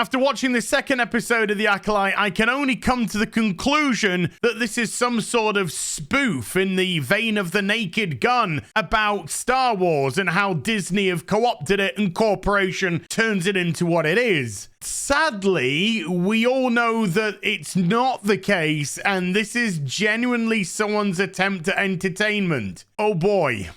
After watching the second episode of The Acolyte, I can only come to the conclusion that this is some sort of spoof in the vein of The Naked Gun about Star Wars and how Disney have co-opted it and corporation turns it into what it is. Sadly, we all know that it's not the case, and this is genuinely someone's attempt at entertainment. Oh boy.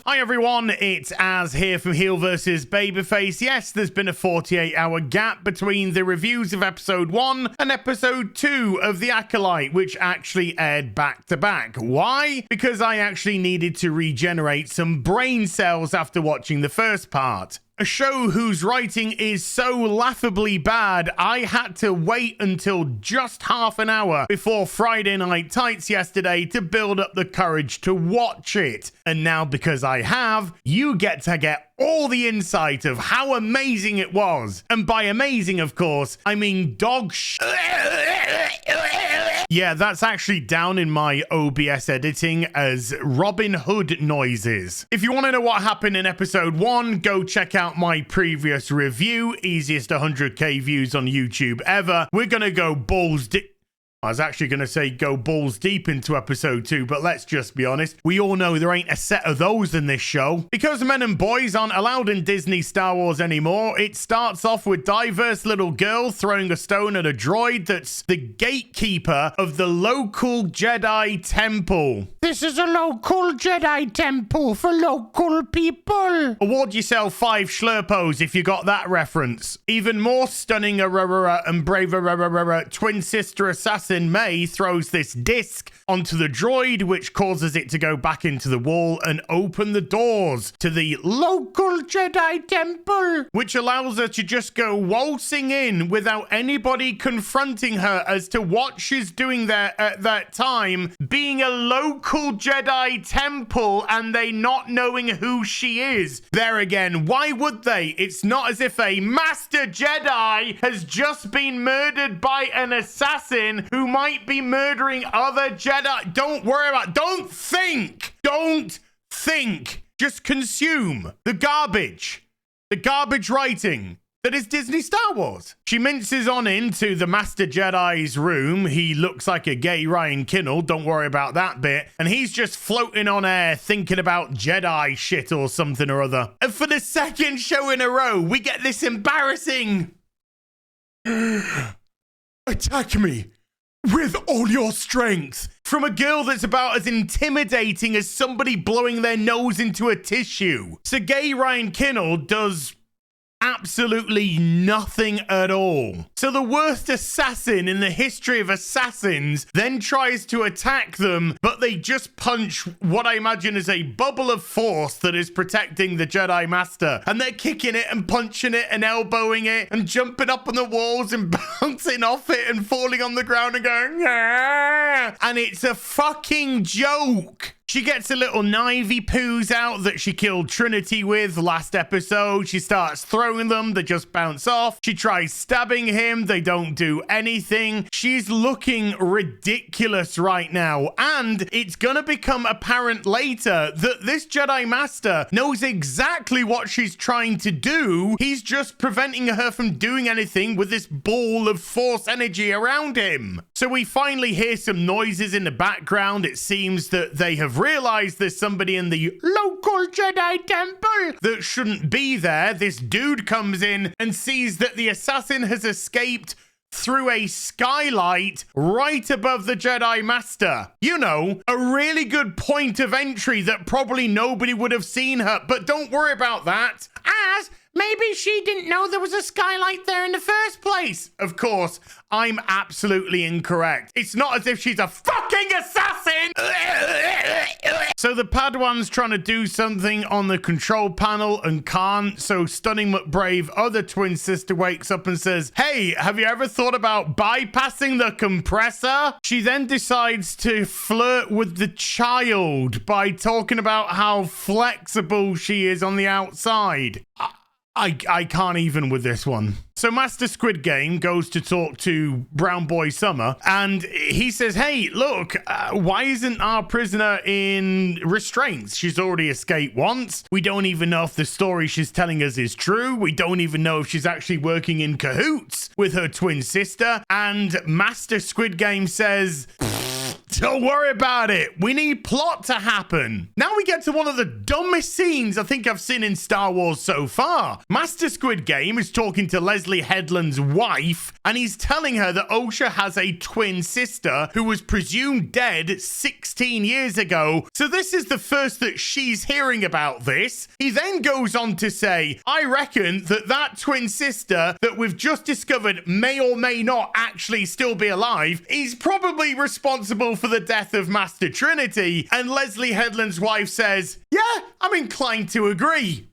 Hi everyone, it's Az here from HeelvsBabyface. Yes, there's been a 48-hour gap between the reviews of episode 1 and episode 2 of The Acolyte, which actually aired back to back. Why? Because I actually needed to regenerate some brain cells after watching the first part. A show whose writing is so laughably bad, I had to wait until just half an hour before Friday Night Tights yesterday to build up the courage to watch it. And now, because I have, you get to get all the insight of how amazing it was. And by amazing, of course, I mean dog Yeah, that's actually down in my OBS editing as Robin Hood noises. If you want to know what happened in episode 1, go check out my previous review, easiest 100k views on YouTube ever. We're gonna go balls deep. I was actually going to say go balls deep into episode 2, but let's just be honest. We all know there ain't a set of those in this show. Because men and boys aren't allowed in Disney Star Wars anymore, it starts off with diverse little girl throwing a stone at a droid that's the gatekeeper of the local Jedi temple. This is a local Jedi temple for local people. Award yourself 5 Schlurpos if you got that reference. Even more stunning and brave twin sister assassin May throws this disc onto the droid, which causes it to go back into the wall and open the doors to the local Jedi temple, which allows her to just go waltzing in without anybody confronting her as to what she's doing there at that time, being a local Jedi temple and they not knowing who she is. There again, why would they? It's not as if a Master Jedi has just been murdered by an assassin who might be murdering other Jedi. Don't worry about it. Don't think. Don't think. Just consume the garbage writing that is Disney Star Wars. She minces on into the Master Jedi's room. He looks like a gay Ryan Kinnell. Don't worry about that bit. And he's just floating on air thinking about Jedi shit or something or other. And for the second show in a row, we get this embarrassing attack me with all your strength from a girl that's about as intimidating as somebody blowing their nose into a tissue. So gay Ryan Kinnell does absolutely nothing at all. So the worst assassin in the history of assassins then tries to attack them, but they just punch what I imagine is a bubble of force that is protecting the Jedi Master. And they're kicking it and punching it and elbowing it and jumping up on the walls and bouncing off it and falling on the ground and going, ah! And it's a fucking joke. She gets a little knivey poos out that she killed Trinity with last episode. She starts throwing them. They just bounce off. She tries stabbing him. They don't do anything. She's looking ridiculous right now. And it's going to become apparent later that this Jedi Master knows exactly what she's trying to do. He's just preventing her from doing anything with this ball of force energy around him. So we finally hear some noises in the background. It seems that they have realized there's somebody in the local Jedi temple that shouldn't be there. This dude comes in and sees that the assassin has escaped through a skylight right above the Jedi Master. You know, a really good point of entry that probably nobody would have seen her, but don't worry about that. As maybe she didn't know there was a skylight there in the first place. Of course, I'm absolutely incorrect. It's not as if she's a fucking assassin. So the Padawan's trying to do something on the control panel and can't. So Stunning McBrave, other twin sister, wakes up and says, hey, have you ever thought about bypassing the compressor? She then decides to flirt with the child by talking about how flexible she is on the outside. I can't even with this one. So Master Squid Game goes to talk to Brown Boy Summer, and he says, hey, look, why isn't our prisoner in restraints? She's already escaped once. We don't even know if the story she's telling us is true. We don't even know if she's actually working in cahoots with her twin sister. And Master Squid Game says, don't worry about it. We need plot to happen. Now we get to one of the dumbest scenes I think I've seen in Star Wars so far. Master Squid Game is talking to Leslie Headland's wife, and he's telling her that Osha has a twin sister who was presumed dead 16 years ago. So this is the first that she's hearing about this. He then goes on to say, I reckon that twin sister that we've just discovered may or may not actually still be alive is probably responsible for the death of Master Trinity. And Leslie Headland's wife says, yeah, I'm inclined to agree.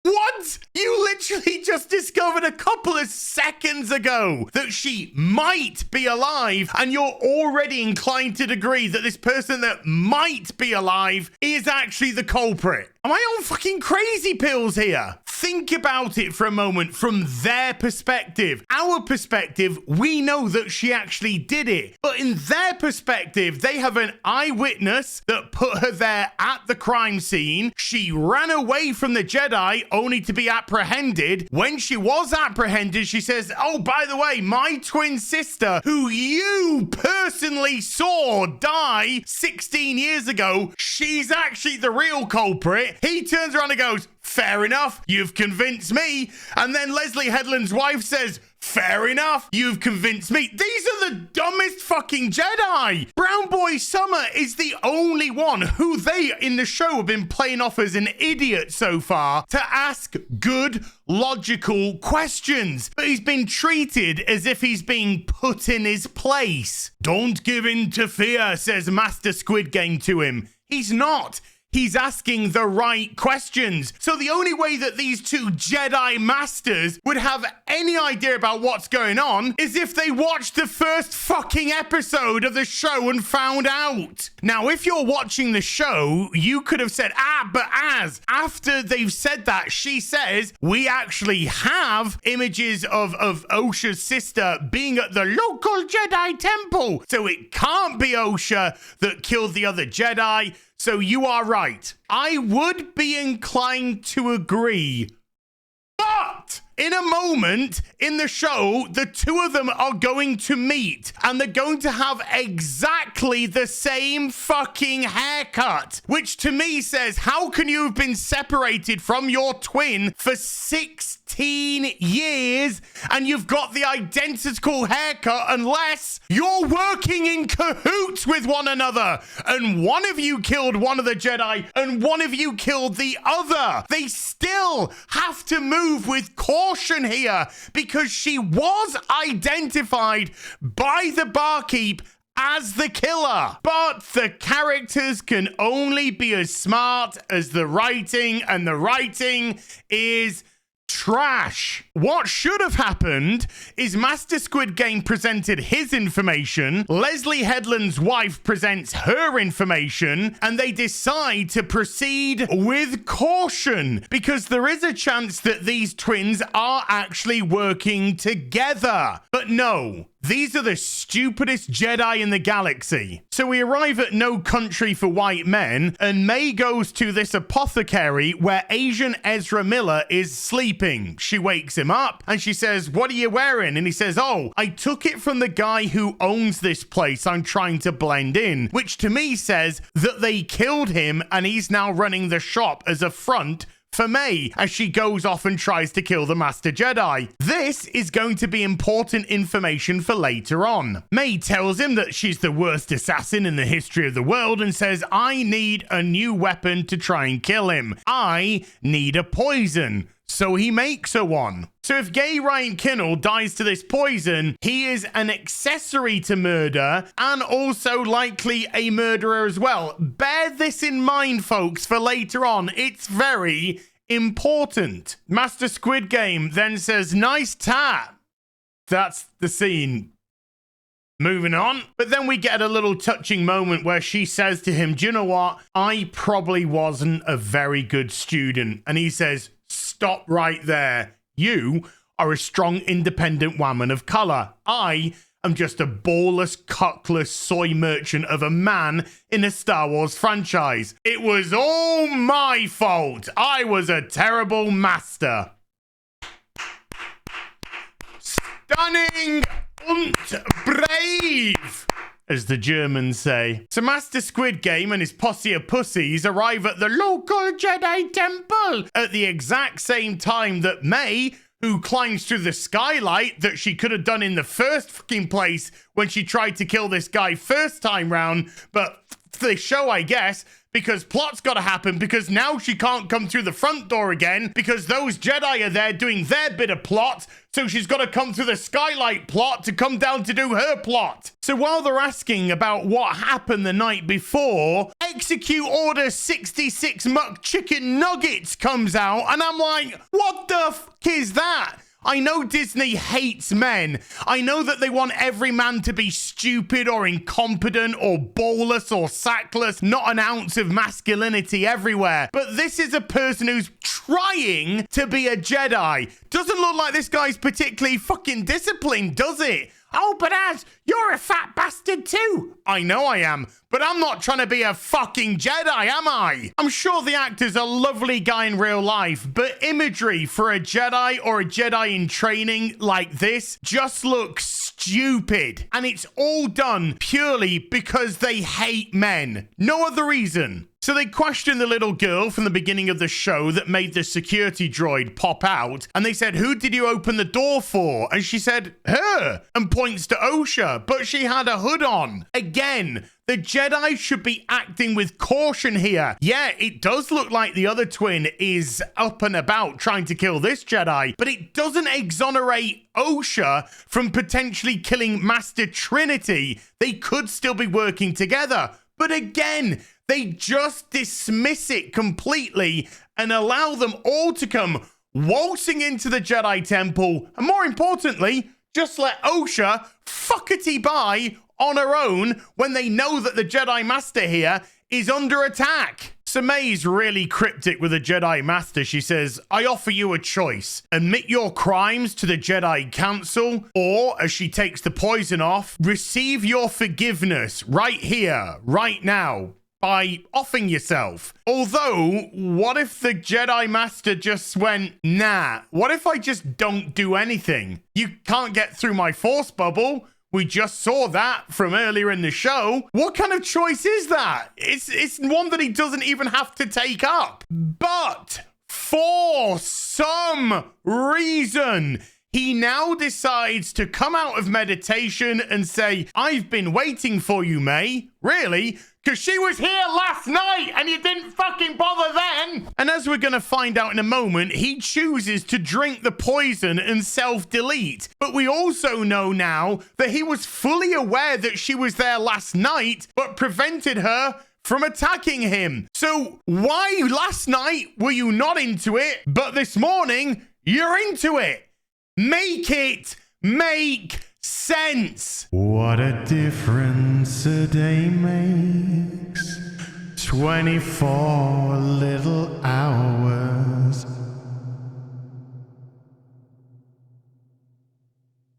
What? You literally just discovered a couple of seconds ago that she might be alive, and you're already inclined to agree that this person that might be alive is actually the culprit. Am I on fucking crazy pills here? Think about it for a moment from their perspective. Our perspective, we know that she actually did it. But in their perspective, they have an eyewitness that put her there at the crime scene. She ran away from the Jedi only to be apprehended. When she was apprehended, she says, oh, by the way, my twin sister, who you personally saw die 16 years ago, she's actually the real culprit. He turns around and goes, fair enough, you've convinced me. And then Leslie Headland's wife says, fair enough, you've convinced me. These are the dumbest fucking Jedi. Brown Boy Summer is the only one who they in the show have been playing off as an idiot so far to ask good, logical questions. But he's been treated as if he's being put in his place. Don't give in to fear, says Master Squid Game to him. He's not. He's asking the right questions. So the only way that these two Jedi Masters would have any idea about what's going on is if they watched the first fucking episode of the show and found out. Now, if you're watching the show, you could have said, but as after they've said that, she says, we actually have images of Osha's sister being at the local Jedi temple. So it can't be Osha that killed the other Jedi. So you are right. I would be inclined to agree. But in a moment in the show, the two of them are going to meet and they're going to have exactly the same fucking haircut, which to me says, how can you have been separated from your twin for 16 years and you've got the identical haircut unless you're working in cahoots with one another and one of you killed one of the Jedi and one of you killed the other? They still have to move with caution here because she was identified by the barkeep as the killer. But the characters can only be as smart as the writing, and the writing is trash. What should have happened is Master Squid Game presented his information, Leslie Headland's wife presents her information, and they decide to proceed with caution because there is a chance that these twins are actually working together. But no, these are the stupidest Jedi in the galaxy. So we arrive at No Country for White Men, and May goes to this apothecary where Asian Ezra Miller is sleeping. She wakes him up and she says, what are you wearing? And he says, oh, I took it from the guy who owns this place. I'm trying to blend in, which to me says that they killed him and he's now running the shop as a front for May as she goes off and tries to kill the Master Jedi. This is going to be important information for later on. May tells him that she's the worst assassin in the history of the world and says, I need a new weapon to try and kill him. I need a poison. So he makes her one. So if gay Ryan Kinnell dies to this poison, he is an accessory to murder and also likely a murderer as well. Bear this in mind, folks, for later on. It's very important. Master Squid Game then says, nice tat. That's the scene. Moving on. But then we get a little touching moment where she says to him, do you know what? I probably wasn't a very good student. And he says, stop right there. You are a strong, independent woman of color. I am just a ballless, cockless soy merchant of a man in a Star Wars franchise. It was all my fault. I was a terrible master. Stunning und brave, as the Germans say. So Master Squid Game and his posse of pussies arrive at the local Jedi temple at the exact same time that May, who climbs through the skylight that she could have done in the first fucking place when she tried to kill this guy first time round, but for the show, I guess, because plot's got to happen, because now she can't come through the front door again because those Jedi are there doing their bit of plot, so she's got to come through the skylight plot to come down to do her plot. So while they're asking about what happened the night before, Execute Order 66 McNuggets comes out, and I'm like, what the fuck is that? I know Disney hates men. I know that they want every man to be stupid or incompetent or ballless or sackless, not an ounce of masculinity everywhere. But this is a person who's trying to be a Jedi. Doesn't look like this guy's particularly fucking disciplined, does it? Oh, but Az, you're a fat bastard too. I know I am, but I'm not trying to be a fucking Jedi, am I? I'm sure the actor's a lovely guy in real life, but imagery for a Jedi or a Jedi in training like this just looks stupid. And it's all done purely because they hate men. No other reason. So they question the little girl from the beginning of the show that made the security droid pop out. And they said, who did you open the door for? And she said, her, and points to Osha, but she had a hood on. Again, the Jedi should be acting with caution here. Yeah, it does look like the other twin is up and about trying to kill this Jedi, but it doesn't exonerate Osha from potentially killing Master Trinity. They could still be working together. But again, they just dismiss it completely and allow them all to come waltzing into the Jedi Temple. And more importantly, just let Osha fuckety by on her own when they know that the Jedi Master here is under attack. So May's really cryptic with the Jedi Master. She says, I offer you a choice. Admit your crimes to the Jedi Council, or, as she takes the poison off, receive your forgiveness right here, right now, by offing yourself. Although, what if the Jedi Master just went, nah, what if I just don't do anything? You can't get through my force bubble. We just saw that from earlier in the show. What kind of choice is that? It's one that he doesn't even have to take up. But for some reason, he now decides to come out of meditation and say, I've been waiting for you, May. Really? Because she was here last night and you didn't fucking bother then. And as we're going to find out in a moment, he chooses to drink the poison and self-delete. But we also know now that he was fully aware that she was there last night, but prevented her from attacking him. So why last night were you not into it, but this morning you're into it? Make it make sense. What a difference a day makes. 24 little hours.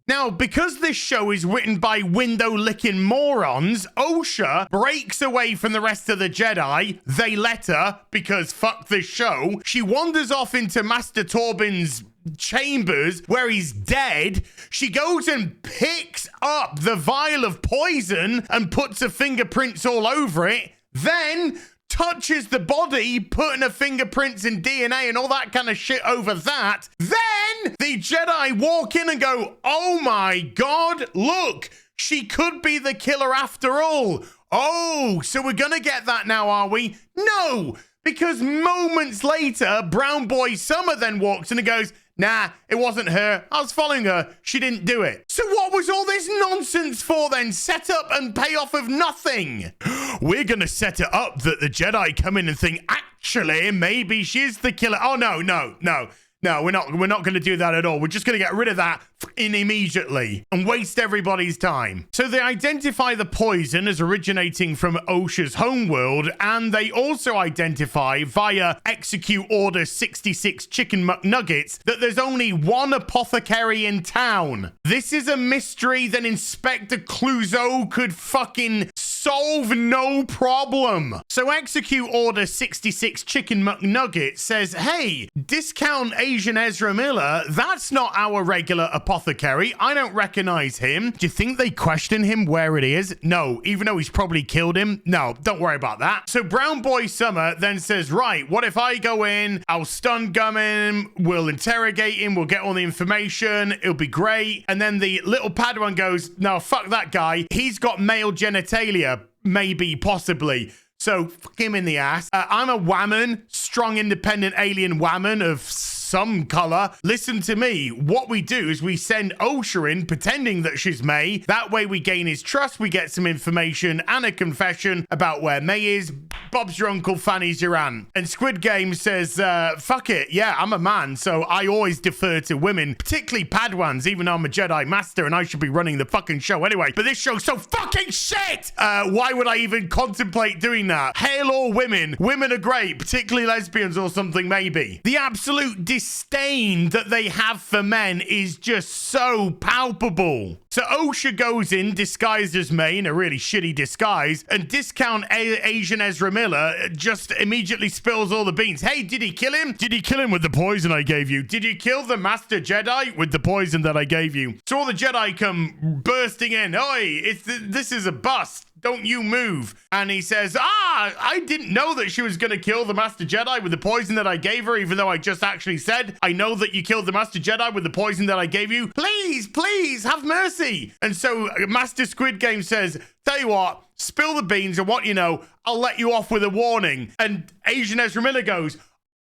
Now, because this show is written by window-licking morons, Osha breaks away from the rest of the Jedi. They let her, because fuck this show. She wanders off into Master Torbin's chambers where he's dead. She goes and picks up the vial of poison and puts her fingerprints all over it, then touches the body, putting her fingerprints and DNA and all that kind of shit over that. Then the Jedi walk in and go, oh my God, look, she could be the killer after all. Oh, so we're gonna get that now, are we? No, because moments later, Brown Boy Summer then walks in and goes, nah, it wasn't her. I was following her. She didn't do it. So what was all this nonsense for then? Set up and payoff of nothing. We're going to set it up that the Jedi come in and think, actually, maybe she's the killer. Oh, no. No, we're not going to do that at all. We're just going to get rid of that immediately and waste everybody's time. So they identify the poison as originating from OSHA's homeworld, and they also identify via Execute Order 66 Chicken McNuggets that there's only one apothecary in town. This is a mystery that Inspector Clouseau could fucking solve no problem. So Execute Order 66 Chicken McNugget says, hey, discount Asian Ezra Miller, that's not our regular apothecary. I don't recognize him. Do you think they question him where it is? No, even though he's probably killed him. No, don't worry about that. So Brown Boy Summer then says, right, what if I go in, I'll stun gun him, we'll interrogate him, we'll get all the information, it'll be great. And then the little Padawan goes, no, fuck that guy. He's got male genitalia. Maybe, possibly. So, fuck him in the ass. I'm a whammon, strong, independent alien whammon of some color. Listen to me. What we do is we send OSHA in, pretending that she's May. That way we gain his trust. We get some information and a confession about where May is. Bob's your uncle, Fanny's your aunt. And Squid Game says, fuck it. Yeah, I'm a man, so I always defer to women, particularly Padawans, even though I'm a Jedi Master and I should be running the fucking show anyway. But this show's so fucking shit! Why would I even contemplate doing that? Hail all women. Women are great, particularly lesbians or something, maybe. The absolute disdain that they have for men is just so palpable. So OSHA goes in, disguised as May in a really shitty disguise, and discount Asian Ezra Miller just immediately spills all the beans. Hey, did he kill him? Did he kill him with the poison I gave you? Did you kill the Master Jedi with the poison that I gave you? So all the Jedi come bursting in. Oi, this is a bust. Don't you move. And he says, I didn't know that she was going to kill the Master Jedi with the poison that I gave her, even though I just actually said, I know that you killed the Master Jedi with the poison that I gave you. Please, please, have mercy. And so Master Squid Game says, tell you what, spill the beans and what you know, I'll let you off with a warning. And Asian Ezra Miller goes,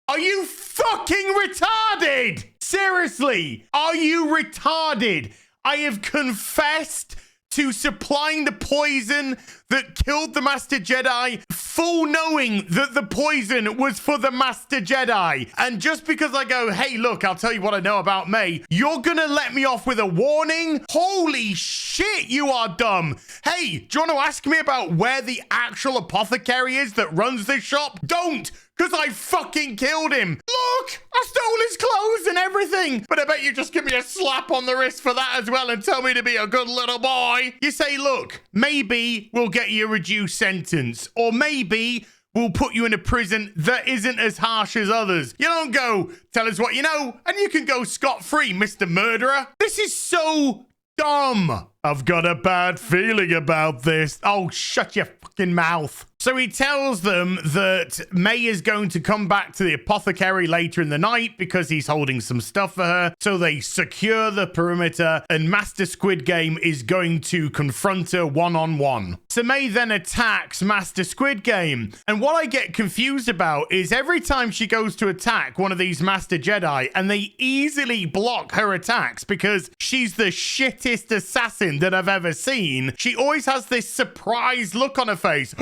are you fucking retarded? Seriously, are you retarded? I have confessed to supplying the poison that killed the Master Jedi, full knowing that the poison was for the Master Jedi. And just because I go, hey, look, I'll tell you what I know about May, you're gonna let me off with a warning? Holy shit, you are dumb. Hey, do you want to ask me about where the actual apothecary is that runs this shop? Don't! Because I fucking killed him. Look, I stole his clothes and everything. But I bet you just give me a slap on the wrist for that as well and tell me to be a good little boy. You say, look, maybe we'll get you a reduced sentence. Or maybe we'll put you in a prison that isn't as harsh as others. You don't go, tell us what you know, and you can go scot-free, Mr. Murderer. This is so dumb. I've got a bad feeling about this. Oh, shut your fucking mouth. So he tells them that May is going to come back to the apothecary later in the night because he's holding some stuff for her. So they secure the perimeter and Master Squid Game is going to confront her one-on-one. So May then attacks Master Squid Game. And what I get confused about is every time she goes to attack one of these Master Jedi and they easily block her attacks because she's the shittest assassin that I've ever seen, she always has this surprised look on her face.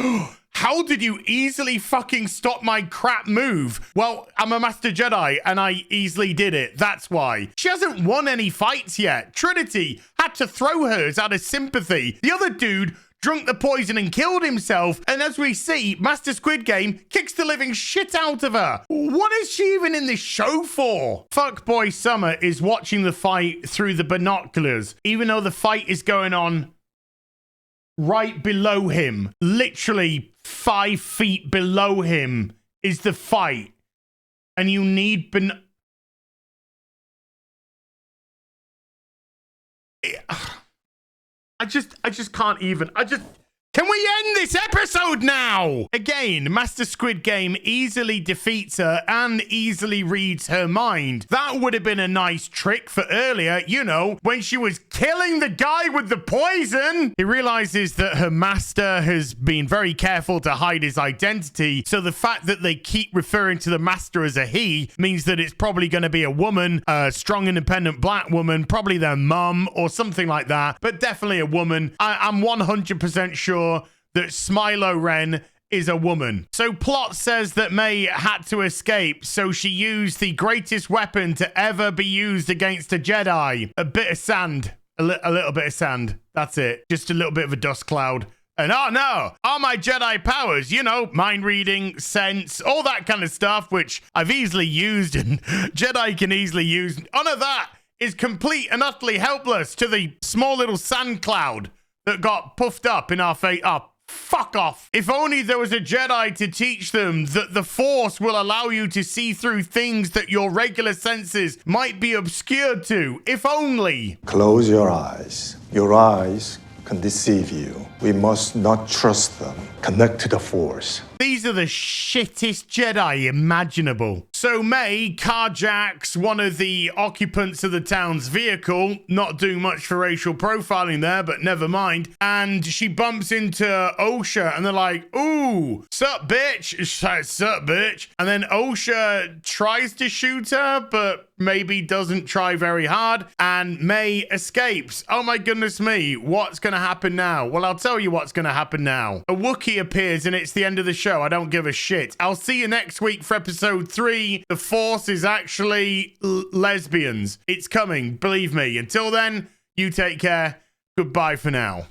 How did you easily fucking stop my crap move? Well, I'm a Master Jedi and I easily did it. That's why. She hasn't won any fights yet. Trinity had to throw hers out of sympathy. The other dude drunk the poison and killed himself. And as we see, Master Squid Game kicks the living shit out of her. What is she even in this show for? Fuckboy Summer is watching the fight through the binoculars, even though the fight is going on right below him. Literally 5 feet below him is the fight. And you need I just can't even. Can we end this episode now? Again, Master Squid Game easily defeats her and easily reads her mind. That would have been a nice trick for earlier, you know, when she was killing the guy with the poison. He realizes that her master has been very careful to hide his identity. So the fact that they keep referring to the master as a he means that it's probably going to be a woman, a strong, independent black woman, probably their mum or something like that, but definitely a woman. I'm 100% sure that Smilo Ren is a woman. So plot says that May had to escape, so she used the greatest weapon to ever be used against a Jedi. A bit of sand. A little bit of sand. That's it. Just a little bit of a dust cloud. And oh no, all my Jedi powers, you know, mind reading, sense, all that kind of stuff, which I've easily used and Jedi can easily use. None of that is complete and utterly helpless to the small little sand cloud that got puffed up in our face. Oh, fuck off. If only there was a Jedi to teach them that the Force will allow you to see through things that your regular senses might be obscured to. If only. Close your eyes. Your eyes can deceive you. We must not trust them. Connect to the Force. These are the shittest Jedi imaginable. So May carjacks one of the occupants of the town's vehicle, not doing much for racial profiling there, but never mind. And she bumps into Osha and they're like, ooh, sup bitch, sup bitch. And then Osha tries to shoot her, but maybe doesn't try very hard. And May escapes. Oh my goodness me, what's gonna happen now? Well, I'll tell you what's gonna happen now. A Wookiee appears and it's the end of the show. I don't give a shit. I'll see you next week for episode 3. The Force is actually lesbians. It's coming, believe me. Until then, you take care. Goodbye for now.